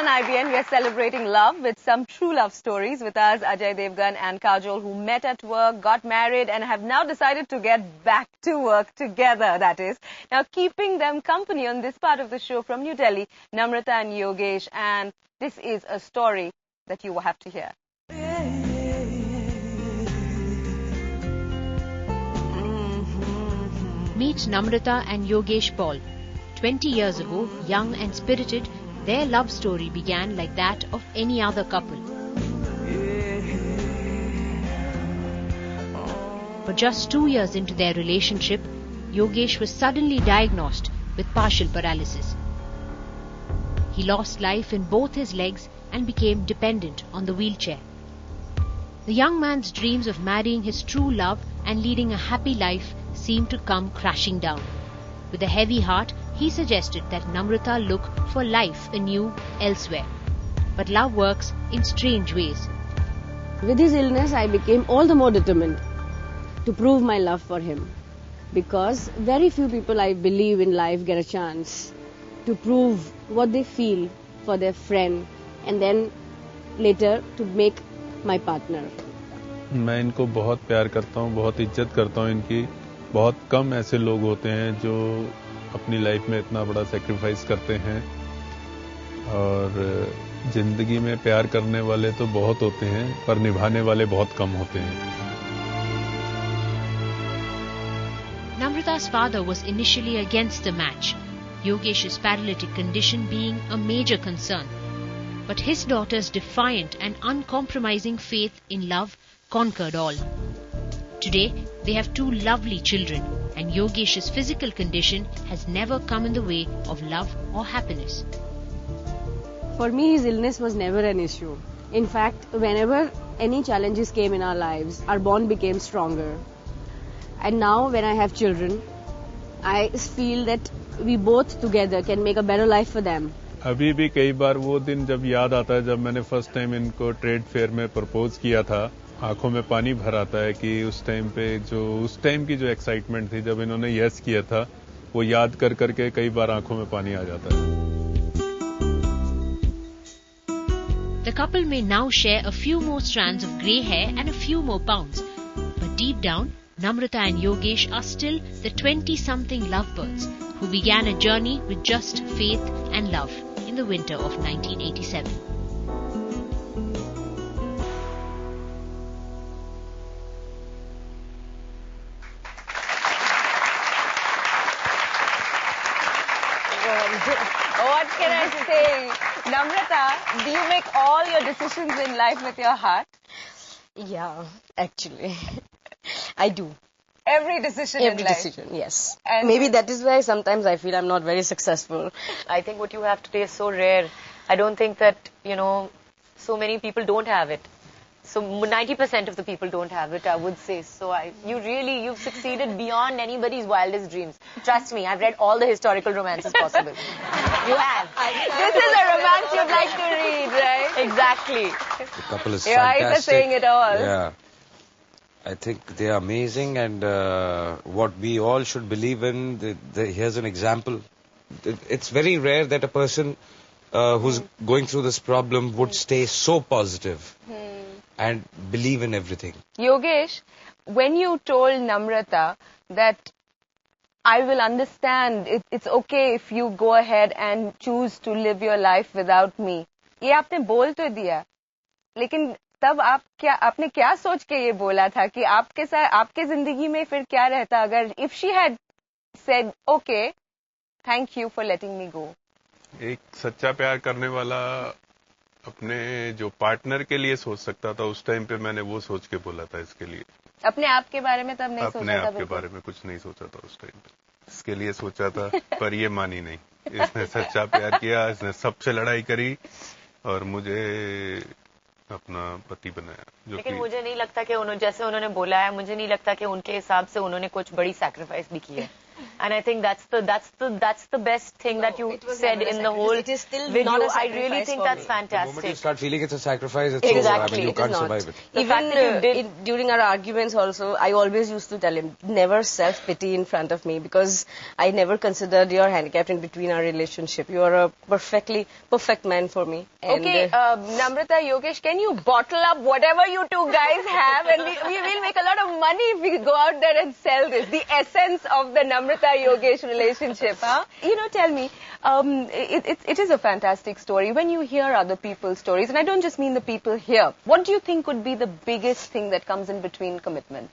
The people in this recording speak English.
on IBN, we are celebrating love with some true love stories. With us, Ajay Devgan and Kajol, who met at work, got married, and have now decided to get back to work together, that is. Now, keeping them company on this part of the show from New Delhi, Namrata and Yogesh, and this is a story that you will have to hear. Meet Namrata and Yogesh Paul. 20 years ago, young and spirited, their love story began like that of any other couple. But just 2 years into their relationship, Yogesh was suddenly diagnosed with partial paralysis. He lost life in both his legs and became dependent on the wheelchair. The young man's dreams of marrying his true love and leading a happy life seemed to come crashing down. With a heavy heart, he suggested that Namrata look for life anew elsewhere. But love works in strange ways. With his illness, I became all the more determined to prove my love for him. Because very few people, I believe, in life get a chance to prove what they feel for their friend and then later to make my partner. मैं इनको बहुत प्यार करता हूँ, बहुत इज्जत करता हूँ इनकी. बहुत कम ऐसे लोग होते हैं जो अपनी लाइफ में इतना बड़ा सैक्रिफाइस करते हैं. और जिंदगी में प्यार करने वाले तो बहुत होते हैं, पर निभाने वाले बहुत कम होते हैं. Namrata's father was initially against the match, Yogesh's paralytic condition being a major concern. But his daughter's defiant and uncompromising faith in love conquered all. Today, they have 2 lovely children, and Yogesh's physical condition has never come in the way of love or happiness. For me, his illness was never an issue. In fact, whenever any challenges came in our lives, our bond became stronger. And now, when I have children, I feel that we both together can make a better life for them. अभी भी कई बार वो दिन जब याद आता है जब मैंने फर्स्ट टाइम इनको ट्रेड फेयर में प्रपोज किया था, आंखों में पानी भर आता है कि उस टाइम की जो एक्साइटमेंट थी जब इन्होंने यस किया था, वो याद कर करके कई बार आंखों में पानी आ जाता है. The couple may now share a few more strands of grey hair and a few more pounds. But deep down, Namrata and Yogesh are still the 20-something lovebirds who began a journey with just faith and love in the winter of 1987. What can I say? Namrata, do you make all your decisions in life with your heart? Yeah, actually, I do. Every decision in life? Every decision, yes. And maybe that is why sometimes I feel I'm not very successful. I think what you have today is so rare. I don't think that, so many people don't have it. So 90% of the people don't have it, I would say. So you've succeeded beyond anybody's wildest dreams. Trust me, I've read all the historical romances possible. You have. This is a romance you'd like to read, right? Exactly. The couple is Your eyes fantastic. are saying it all. Yeah. I think they are amazing, and what we all should believe in, here's an example. It's very rare that a person who's going through this problem would stay so positive and believe in everything. Yogesh, when you told Namrata that I will understand, it's okay if you go ahead and choose to live your life without me, ये आपने बोल तो दिया, लेकिन तब आपने क्या सोच के ये बोला था कि आपके साथ आपके जिंदगी में फिर क्या रहता अगर if she had said okay, thank you for letting me go. एक सच्चा प्यार करने वाला अपने जो पार्टनर के लिए सोच सकता था, उस टाइम पे मैंने वो सोच के बोला था इसके लिए. अपने आप के बारे में तब नहीं सोचा था? अपने आप के बारे में कुछ नहीं सोचा था उस टाइम पे. इसके लिए सोचा था, पर ये मानी नहीं. इसने सच्चा प्यार किया, इसने सबसे लड़ाई करी और मुझे अपना पति बनाया. लेकिन मुझे नहीं लगता कि जैसे उन्होंने बोला है, मुझे नहीं लगता कि उनके हिसाब से उन्होंने कुछ बड़ी सैक्रिफाइस भी की है. And I think that's the best thing that you said in the whole It is still video. not a I really sacrifice think for that's me. The moment you fantastic. start feeling it's a sacrifice, it's over. I Exactly. mean, you It is can't not. survive it. The Even fact that you did- during our arguments also, I always used to tell him, never self-pity in front of me because I never considered your handicap in between our relationship. You are a perfect man for me. And, Okay, Namrata, Yogesh, can you bottle up whatever you two guys have, and we will make a lot of money if we go out there and sell this. The essence of the Namrata-Yogesh relationship, huh? Tell me, it is a fantastic story. When you hear other people's stories, and I don't just mean the people here, what do you think would be the biggest thing that comes in between commitment?